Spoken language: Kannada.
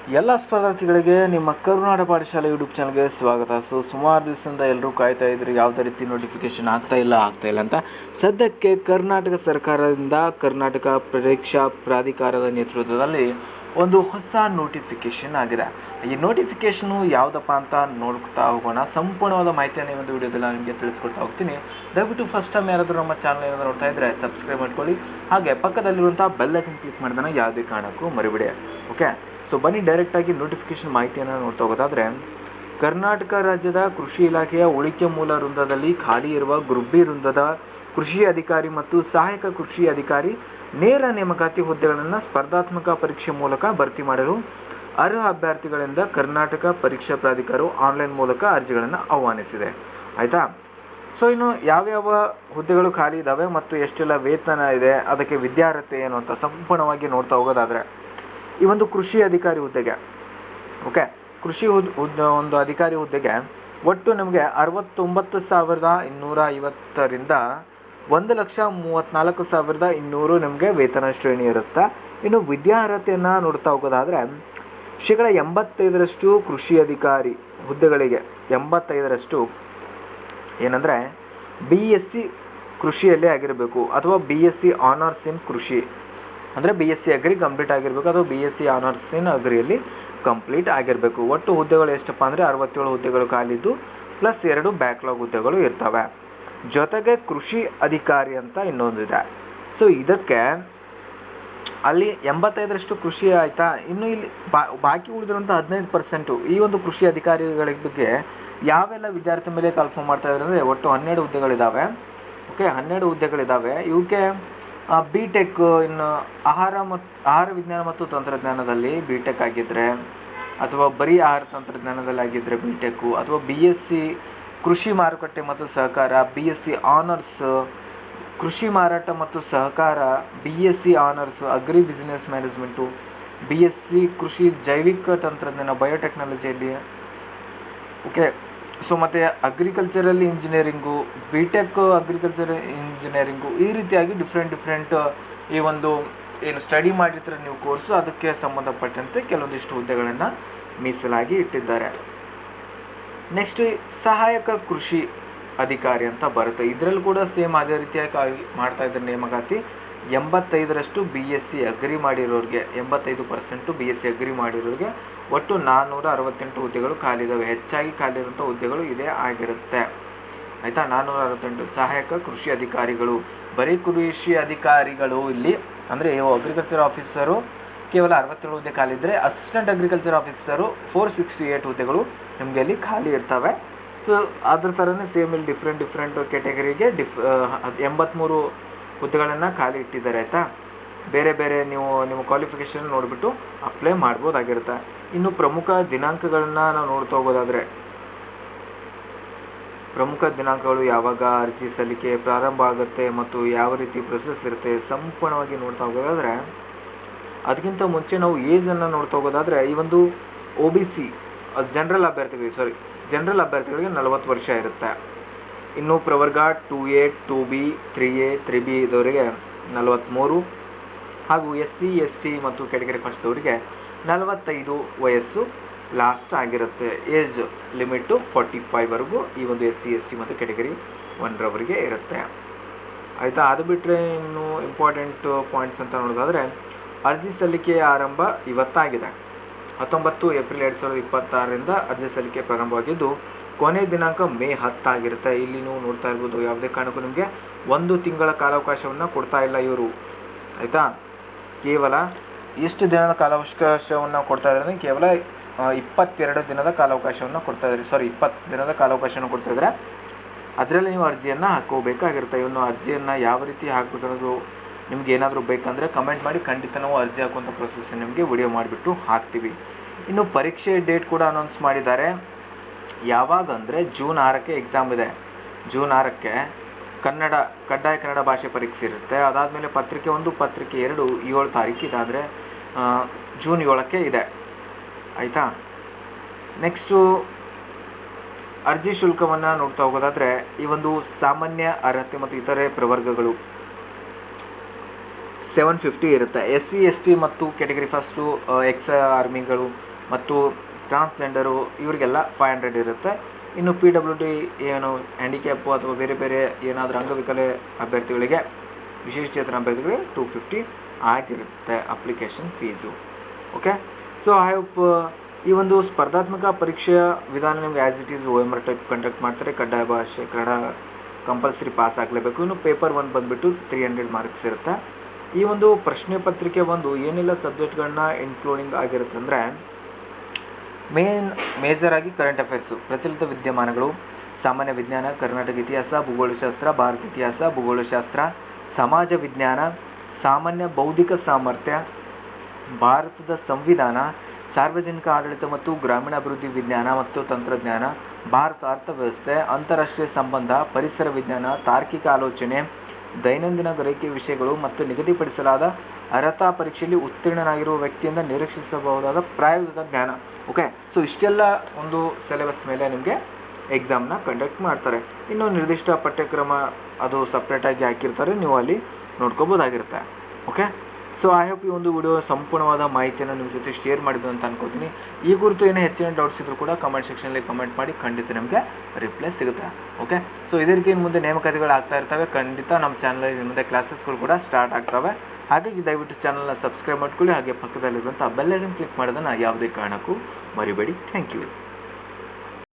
ಎಲ್ಲ ಸ್ಪರ್ಧಾರ್ಥಿಗಳಿಗೆ ನಿಮ್ಮ ಕರುನಾಡ ಪಾಠಶಾಲೆ ಯೂಟ್ಯೂಬ್ ಚಾನಲ್ಗೆ ಸ್ವಾಗತ. ಸುಮಾರು ದಿವಸದಿಂದ ಎಲ್ಲರೂ ಕಾಯ್ತಾ ಇದ್ರಿ ಯಾವುದೇ ರೀತಿ ನೋಟಿಫಿಕೇಶನ್ ಆಗ್ತಾ ಇಲ್ಲ ಅಂತ. ಸದ್ಯಕ್ಕೆ ಕರ್ನಾಟಕ ಸರ್ಕಾರದಿಂದ ಕರ್ನಾಟಕ ಪರೀಕ್ಷಾ ಪ್ರಾಧಿಕಾರದ ನೇತೃತ್ವದಲ್ಲಿ ಒಂದು ಹೊಸ ನೋಟಿಫಿಕೇಶನ್ ಆಗಿದೆ. ಈ ನೋಟಿಫಿಕೇಶನ್ ಯಾವುದಪ್ಪ ಅಂತ ನೋಡ್ತಾ ಹೋಗೋಣ. ಸಂಪೂರ್ಣವಾದ ಮಾಹಿತಿಯನ್ನು ಈ ಒಂದು ವಿಡಿಯೋದಲ್ಲಿ ನಾನು ನಿಮಗೆ ತಿಳಿಸ್ಕೊಡ್ತಾ ಹೋಗ್ತೀನಿ. ದಯವಿಟ್ಟು ಫಸ್ಟ್ ಟೈಮ್ ಯಾರಾದರೂ ನಮ್ಮ ಚಾನಲ್ ಏನಾದರೂ ನೋಡ್ತಾ ಇದ್ರೆ ಸಬ್ಸ್ಕ್ರೈಬ್ ಮಾಡ್ಕೊಳ್ಳಿ. ಹಾಗೆ ಪಕ್ಕದಲ್ಲಿರುವಂಥ ಬೆಲ್ ಐಕನ್ ಕ್ಲಿಕ್ ಮಾಡಿದ್ರೆ ಯಾವುದೇ ಕಾರಣಕ್ಕೂ ಮರಿಬೇಡಿ. ಓಕೆ, ಸೊ ಬನ್ನಿ ಡೈರೆಕ್ಟಾಗಿ ನೋಟಿಫಿಕೇಶನ್ ಮಾಹಿತಿಯನ್ನು ನೋಡ್ತಾ ಹೋಗೋದಾದರೆ, ಕರ್ನಾಟಕ ರಾಜ್ಯದ ಕೃಷಿ ಇಲಾಖೆಯ ಉಳಿಕೆ ಮೂಲ ವೃಂದದಲ್ಲಿ ಖಾಲಿ ಇರುವ ಗ್ರೂಪ್ ಬಿ ವೃಂದದ ಕೃಷಿ ಅಧಿಕಾರಿ ಮತ್ತು ಸಹಾಯಕ ಕೃಷಿ ಅಧಿಕಾರಿ ನೇರ ನೇಮಕಾತಿ ಹುದ್ದೆಗಳನ್ನು ಸ್ಪರ್ಧಾತ್ಮಕ ಪರೀಕ್ಷೆ ಮೂಲಕ ಭರ್ತಿ ಮಾಡಲು ಅರ್ಹ ಅಭ್ಯರ್ಥಿಗಳಿಂದ ಕರ್ನಾಟಕ ಪರೀಕ್ಷಾ ಪ್ರಾಧಿಕಾರವು ಆನ್ಲೈನ್ ಮೂಲಕ ಅರ್ಜಿಗಳನ್ನು ಆಹ್ವಾನಿಸಿದೆ. ಆಯಿತಾ? ಸೊ ಇನ್ನು ಯಾವ್ಯಾವ ಹುದ್ದೆಗಳು ಖಾಲಿ ಇದ್ದಾವೆ ಮತ್ತು ಎಷ್ಟೆಲ್ಲ ವೇತನ ಇದೆ, ಅದಕ್ಕೆ ವಿದ್ಯಾರ್ಹತೆ ಏನು ಅಂತ ಸಂಪೂರ್ಣವಾಗಿ ನೋಡ್ತಾ ಹೋಗೋದಾದರೆ, ಈ ಒಂದು ಕೃಷಿ ಅಧಿಕಾರಿ ಹುದ್ದೆಗೆ ಒಂದು ಅಧಿಕಾರಿ ಹುದ್ದೆಗೆ ಒಟ್ಟು ನಿಮಗೆ 69,250ರಿಂದ 1,34,200 ನಿಮಗೆ ವೇತನ ಶ್ರೇಣಿ ಇರುತ್ತೆ. ಇನ್ನು ವಿದ್ಯಾರ್ಹತೆಯನ್ನು ನೋಡ್ತಾ ಹೋಗೋದಾದರೆ 85% ಕೃಷಿ ಅಧಿಕಾರಿ ಹುದ್ದೆಗಳಿಗೆ 85% ಏನಂದರೆ BSc ಕೃಷಿಯಲ್ಲೇ ಆಗಿರಬೇಕು ಅಥವಾ BSc ಆನರ್ಸ್ ಇನ್ ಕೃಷಿ ಅಂದರೆ BSc ಅಗ್ರಿ ಕಂಪ್ಲೀಟ್ ಆಗಿರಬೇಕು ಅಥವಾ BSc ಆನರ್ಸ್ ಇನ್ ಅಗ್ರಿಯಲ್ಲಿ ಕಂಪ್ಲೀಟ್ ಆಗಿರಬೇಕು. ಒಟ್ಟು ಹುದ್ದೆಗಳು ಎಷ್ಟಪ್ಪ ಅಂದರೆ 67 ಹುದ್ದೆಗಳು ಖಾಲಿದ್ದು ಪ್ಲಸ್ 2 ಬ್ಯಾಕ್ಲಾಗ್ ಹುದ್ದೆಗಳು ಇರ್ತವೆ. ಜೊತೆಗೆ ಕೃಷಿ ಅಧಿಕಾರಿ ಅಂತ ಇನ್ನೊಂದಿದೆ. ಸೊ ಇದಕ್ಕೆ ಅಲ್ಲಿ 85% ಕೃಷಿ ಆಯಿತಾ. ಇನ್ನು ಇಲ್ಲಿ ಬಾಕಿ ಉಳಿದಿರುವಂಥ 15% ಈ ಒಂದು ಕೃಷಿ ಅಧಿಕಾರಿಗಳ ಬಗ್ಗೆ ಯಾವೆಲ್ಲ ವಿದ್ಯಾರ್ಥಿ ಮೇಲೆ ಕನ್ಫರ್ಮ್ ಮಾಡ್ತಾ ಇದ್ದಾರೆ ಅಂದರೆ, ಒಟ್ಟು 12 ಹುದ್ದೆಗಳಿದ್ದಾವೆ. ಓಕೆ, 12 ಹುದ್ದೆಗಳಿದ್ದಾವೆ. ಇವಕ್ಕೆ B.Tech ಇನ್ನು ಆಹಾರ ವಿಜ್ಞಾನ ಮತ್ತು ತಂತ್ರಜ್ಞಾನದಲ್ಲಿ B.Tech ಆಗಿದ್ದರೆ, ಅಥವಾ ಬರೀ ಆಹಾರ ತಂತ್ರಜ್ಞಾನದಲ್ಲಿ ಆಗಿದ್ದರೆ B.Tech, ಅಥವಾ BSc ಕೃಷಿ ಮಾರುಕಟ್ಟೆ ಮತ್ತು ಸಹಕಾರ, BSc ಆನರ್ಸ್ ಕೃಷಿ ಮಾರಾಟ ಮತ್ತು ಸಹಕಾರ, BSc honours agri business management, BSc ಕೃಷಿ ಜೈವಿಕ ತಂತ್ರಜ್ಞಾನ ಬಯೋಟೆಕ್ನಾಲಜಿಯಲ್ಲಿ. ಓಕೆ, ಸೊ ಮತ್ತು agricultural engineering, B.Tech agriculture engineering, ಈ ರೀತಿಯಾಗಿ ಡಿಫ್ರೆಂಟ್ ಈ ಒಂದು ಏನು ಸ್ಟಡಿ ಮಾಡಿರ್ತಾರೆ ನೀವು ಕೋರ್ಸು, ಅದಕ್ಕೆ ಸಂಬಂಧಪಟ್ಟಂತೆ ಕೆಲವೊಂದಿಷ್ಟು ಹುದ್ದೆಗಳನ್ನು ಮೀಸಲಾಗಿ ಇಟ್ಟಿದ್ದಾರೆ. ನೆಕ್ಸ್ಟ್ ಸಹಾಯಕ ಕೃಷಿ ಅಧಿಕಾರಿ ಅಂತ ಬರುತ್ತೆ. ಇದರಲ್ಲಿ ಕೂಡ ಸೇಮ್ ಅದೇ ರೀತಿಯಾಗಿ ಮಾಡ್ತಾ ಇದ್ದಾರೆ ನೇಮಕಾತಿ. 85% BSc ಅಗ್ರಿ ಮಾಡಿರೋರಿಗೆ, 85% BSc ಅಗ್ರಿ ಮಾಡಿರೋರಿಗೆ ಒಟ್ಟು 468 ಹುದ್ದೆಗಳು ಖಾಲಿ ಇದ್ದಾವೆ. ಹೆಚ್ಚಾಗಿ ಖಾಲಿ ಇರುವಂಥ ಹುದ್ದೆಗಳು ಇದೇ ಆಗಿರುತ್ತೆ. ಆಯಿತಾ? 468 ಸಹಾಯಕ ಕೃಷಿ ಅಧಿಕಾರಿಗಳು. ಬರೀ ಕೃಷಿ ಅಧಿಕಾರಿಗಳು ಇಲ್ಲಿ ಅಂದರೆ ಅಗ್ರಿಕಲ್ಚರ್ ಆಫೀಸರು ಕೇವಲ 67 ಹುದ್ದೆ ಖಾಲಿ ಇದ್ದರೆ, ಅಸಿಸ್ಟೆಂಟ್ ಅಗ್ರಿಕಲ್ಚರ್ ಆಫೀಸರು 468 ಹುದ್ದೆಗಳು ನಿಮಗೆ ಅಲ್ಲಿ ಖಾಲಿ ಇರ್ತವೆ. ಸೊ ಅದ್ರ ಥರನೇ ಸೇಮ್ ಇಲ್ಲಿ ಡಿಫ್ರೆಂಟ್ ಕ್ಯಾಟಗರಿಗೆ 83 ಹುದ್ದೆಗಳನ್ನು ಖಾಲಿ ಇಟ್ಟಿದ್ದಾರೆ. ಆಯಿತಾ? ಬೇರೆ ನೀವು ನಿಮ್ಮ ಕ್ವಾಲಿಫಿಕೇಷನ್ ನೋಡಿಬಿಟ್ಟು ಅಪ್ಲೈ ಮಾಡ್ಬೋದಾಗಿರುತ್ತೆ. ಇನ್ನು ಪ್ರಮುಖ ದಿನಾಂಕಗಳನ್ನು ನಾವು ನೋಡ್ತಾ ಹೋಗೋದಾದರೆ, ಪ್ರಮುಖ ದಿನಾಂಕಗಳು ಯಾವಾಗ ಅರ್ಜಿ ಸಲ್ಲಿಕೆ ಪ್ರಾರಂಭ ಆಗುತ್ತೆ ಮತ್ತು ಯಾವ ರೀತಿ ಪ್ರೊಸೆಸ್ ಇರುತ್ತೆ ಸಂಪೂರ್ಣವಾಗಿ ನೋಡ್ತಾ ಹೋಗೋದಾದರೆ, ಅದಕ್ಕಿಂತ ಮುಂಚೆ ನಾವು ಏಜನ್ನು ನೋಡ್ತಾ ಹೋಗೋದಾದರೆ, ಈ ಒಂದು OBC ಜನರಲ್ ಅಭ್ಯರ್ಥಿಗಳಿಗೆ 40 ವರ್ಷ ಇರುತ್ತೆ. ಇನ್ನು ಪ್ರವರ್ಗ 2A 2B 3A 3B ಇದವರಿಗೆ 43, ಹಾಗೂ SC ST ಮತ್ತು ಕ್ಯಾಟಗರಿ ಫಸ್ಟ್ ಅವರಿಗೆ 45 ವಯಸ್ಸು ಲಾಸ್ಟ್ ಆಗಿರುತ್ತೆ. ಏಜ್ ಲಿಮಿಟು 45ವರೆಗೂ ಈ ಒಂದು SC ST ಮತ್ತು ಕ್ಯಾಟಗರಿ 1ರವರಿಗೆ ಇರುತ್ತೆ. ಆಯಿತಾ? ಅದು ಬಿಟ್ಟರೆ ಇನ್ನು ಇಂಪಾರ್ಟೆಂಟ್ ಪಾಯಿಂಟ್ಸ್ ಅಂತ ನೋಡೋದಾದರೆ, ಅರ್ಜಿ ಸಲ್ಲಿಕೆ ಆರಂಭ ಇವತ್ತಾಗಿದೆ. 19 ಏಪ್ರಿಲ್ 2026ರಿಂದ ಅರ್ಜಿ ಸಲ್ಲಿಕೆ ಪ್ರಾರಂಭವಾಗಿದ್ದು ಕೊನೆ ದಿನಾಂಕ ಮೇ 10 ಆಗಿರುತ್ತೆ. ಇಲ್ಲಿ ನೀವು ನೋಡ್ತಾ ಇರ್ಬೋದು, ಯಾವುದೇ ಕಾರಣಕ್ಕೂ ನಿಮಗೆ 1 ತಿಂಗಳ ಕಾಲಾವಕಾಶವನ್ನು ಕೊಡ್ತಾ ಇಲ್ಲ ಇವರು. ಆಯಿತಾ? ಕೇವಲ ಎಷ್ಟು ದಿನದ ಕಾಲಾವಕಾಶವನ್ನು ಕೊಡ್ತಾ ಇದ್ದಾರೆ? ಕೇವಲ 22 ದಿನದ ಕಾಲಾವಕಾಶವನ್ನು ಕೊಡ್ತಾ ಇದ್ದಾರೆ. 20 ದಿನದ ಕಾಲಾವಕಾಶವನ್ನು ಕೊಡ್ತಾ ಇದ್ದಾರೆ. ಅದರಲ್ಲಿ ನೀವು ಅರ್ಜಿಯನ್ನು ಹಾಕೋಬೇಕಾಗಿರುತ್ತೆ. ಇನ್ನು ಅರ್ಜಿಯನ್ನು ಯಾವ ರೀತಿ ಹಾಕಬೇಕನ್ನೋದು ನಿಮ್ಗೆ ಏನಾದರೂ ಬೇಕಂದರೆ ಕಮೆಂಟ್ ಮಾಡಿ, ಖಂಡಿತ ನಾವು ಅರ್ಜಿ ಹಾಕುವಂಥ ಪ್ರೊಸೆಸ್ ನಿಮಗೆ ವಿಡಿಯೋ ಮಾಡಿಬಿಟ್ಟು ಹಾಕ್ತೀವಿ. ಇನ್ನು ಪರೀಕ್ಷೆ ಡೇಟ್ ಕೂಡ ಅನೌನ್ಸ್ ಮಾಡಿದ್ದಾರೆ. ಯಾವಾಗ ಅಂದರೆ ಜೂನ್ 6ಕ್ಕೆ ಎಕ್ಸಾಮ್ ಇದೆ. ಜೂನ್ 6ಕ್ಕೆ ಕಡ್ಡಾಯ ಕನ್ನಡ ಭಾಷೆ ಪರೀಕ್ಷೆ ಇರುತ್ತೆ. ಅದಾದಮೇಲೆ ಪತ್ರಿಕೆ 1 ಪತ್ರಿಕೆ 2 7 ತಾರೀಕು ಇದೆ, ಅಂದರೆ ಜೂನ್ 7ಕ್ಕೆ ಇದೆ. ಆಯಿತಾ? ನೆಕ್ಸ್ಟು ಅರ್ಜಿ ಶುಲ್ಕವನ್ನು ನೋಡ್ತಾ ಹೋಗೋದಾದರೆ, ಈ ಒಂದು ಸಾಮಾನ್ಯ ಅರ್ಹತೆ ಮತ್ತು ಇತರೆ ಪ್ರವರ್ಗಗಳು 750 ಇರುತ್ತೆ. SC ST ಮತ್ತು ಕ್ಯಾಟಗರಿ ಫಸ್ಟು ಎಕ್ಸ್ ಆರ್ಮಿಗಳು ಮತ್ತು ಟ್ರಾನ್ಸ್ಜೆಂಡರು ಇವರಿಗೆಲ್ಲ 500 ಇರುತ್ತೆ. ಇನ್ನು PWD ಏನು ಹ್ಯಾಂಡಿಕ್ಯಾಪು ಅಥವಾ ಬೇರೆ ಬೇರೆ ಏನಾದರೂ ಅಂಗವಿಕಲ ಅಭ್ಯರ್ಥಿಗಳಿಗೆ, ವಿಶೇಷಚೇತನ ಅಭ್ಯರ್ಥಿಗಳಿಗೆ 250 ಆಗಿರುತ್ತೆ application fees. Okay, so I hope ಈ ಒಂದು ಸ್ಪರ್ಧಾತ್ಮಕ ಪರೀಕ್ಷೆಯ ವಿಧಾನ ನಿಮಗೆ as it is OMR type conduct ಮಾಡ್ತಾರೆ. ಕಡ್ಡಾಯ ಭಾಷೆ ಕನ್ನಡ ಕಂಪಲ್ಸರಿ ಪಾಸ್ ಆಗಲೇಬೇಕು. ಇನ್ನು ಪೇಪರ್ 1 ಬಂದುಬಿಟ್ಟು 300 ಮಾರ್ಕ್ಸ್ ಇರುತ್ತೆ. ಈ ಒಂದು ಪ್ರಶ್ನೆ ಪತ್ರಿಕೆ ಏನೆಲ್ಲ ಸಬ್ಜೆಕ್ಟ್ಗಳನ್ನ ಇನ್ಕ್ಲೂಡಿಂಗ್ ಆಗಿರುತ್ತೆ ಅಂದರೆ, ಮೇಜರ್ ಆಗಿ ಕರೆಂಟ್ ಅಫೇರ್ಸು, ಪ್ರಚಲಿತ ವಿದ್ಯಮಾನಗಳು, ಸಾಮಾನ್ಯ ವಿಜ್ಞಾನ, ಕರ್ನಾಟಕ ಇತಿಹಾಸ, ಭೂಗೋಳಶಾಸ್ತ್ರ, ಭಾರತ ಇತಿಹಾಸ, ಭೂಗೋಳಶಾಸ್ತ್ರ, ಸಮಾಜ ವಿಜ್ಞಾನ, ಸಾಮಾನ್ಯ ಬೌದ್ಧಿಕ ಸಾಮರ್ಥ್ಯ, ಭಾರತದ ಸಂವಿಧಾನ, ಸಾರ್ವಜನಿಕ ಆಡಳಿತ ಮತ್ತು ಗ್ರಾಮೀಣಾಭಿವೃದ್ಧಿ ವಿಜ್ಞಾನ ಮತ್ತು ತಂತ್ರಜ್ಞಾನ, ಭಾರತ ಅರ್ಥವ್ಯವಸ್ಥೆ, ಅಂತಾರಾಷ್ಟ್ರೀಯ ಸಂಬಂಧ, ಪರಿಸರ ವಿಜ್ಞಾನ, ತಾರ್ಕಿಕ ಆಲೋಚನೆ, ದೈನಂದಿನ ಗ್ರಹಿಕೆ ವಿಷಯಗಳು ಮತ್ತು ನಿಗದಿಪಡಿಸಲಾದ ಅರ್ಹತಾ ಪರೀಕ್ಷೆಯಲ್ಲಿ ಉತ್ತೀರ್ಣನಾಗಿರುವ ವ್ಯಕ್ತಿಯಿಂದ ನಿರೀಕ್ಷಿಸಬಹುದಾದ ಪ್ರಾಯೋಗಿಕ ಜ್ಞಾನ. ಓಕೆ, ಸೊ ಇಷ್ಟೆಲ್ಲ ಒಂದು ಸಿಲೆಬಸ್ ಮೇಲೆ ನಿಮಗೆ ಎಕ್ಸಾಮ್ನ ಕಂಡಕ್ಟ್ ಮಾಡ್ತಾರೆ. ಇನ್ನು ನಿರ್ದಿಷ್ಟ ಪಠ್ಯಕ್ರಮ ಅದು ಸಪ್ರೇಟಾಗಿ ಹಾಕಿರ್ತಾರೆ, ನೀವು ಅಲ್ಲಿ ನೋಡ್ಕೋಬೋದಾಗಿರುತ್ತೆ. ಓಕೆ, ಸೊ ಐ ಹೋಪ್ ಈ ಒಂದು ವಿಡಿಯೋ ಸಂಪೂರ್ಣವಾದ ಮಾಹಿತಿಯನ್ನು ನಿಮ್ಮ ಜೊತೆ ಶೇರ್ ಮಾಡಿದ್ದು ಅಂತ ಅನ್ಕೋತೀನಿ. ಈ ಕುರಿತು ಏನೇ ಹೆಚ್ಚಿನ ಡೌಟ್ಸ್ ಇದ್ರೂ ಕೂಡ ಕಮೆಂಟ್ ಸೆಕ್ಷನಲ್ಲಿ ಕಮೆಂಟ್ ಮಾಡಿ, ಖಂಡಿತ ನಿಮಗೆ ರಿಪ್ಲೈ ಸಿಗುತ್ತೆ. ಓಕೆ, ಸೊ ಇದೇ ರೀತಿ ಇನ್ನು ಮುಂದೆ ನೇಮಕಾತಿಗಳು ಆಗ್ತಾ ಇರ್ತವೆ. ಖಂಡಿತ ನಮ್ಮ ಚಾನಲಲ್ಲಿ ಮುಂದೆ ಕ್ಲಾಸಸ್ಗಳು ಕೂಡ ಸ್ಟಾರ್ಟ್ ಆಗ್ತವೆ. ಹಾಗಾಗಿ ದಯವಿಟ್ಟು ಚಾನಲ್ನ ಸಬ್ಸ್ಕ್ರೈಬ್ ಮಾಡ್ಕೊಳ್ಳಿ. ಹಾಗೆ ಪಕ್ಕದಲ್ಲಿರುವಂಥ ಬೆಲ್ ಐಕನ್ ಕ್ಲಿಕ್ ಮಾಡೋದನ್ನು ಯಾವುದೇ ಕಾರಣಕ್ಕೂ ಮರಿಬೇಡಿ. Thank you.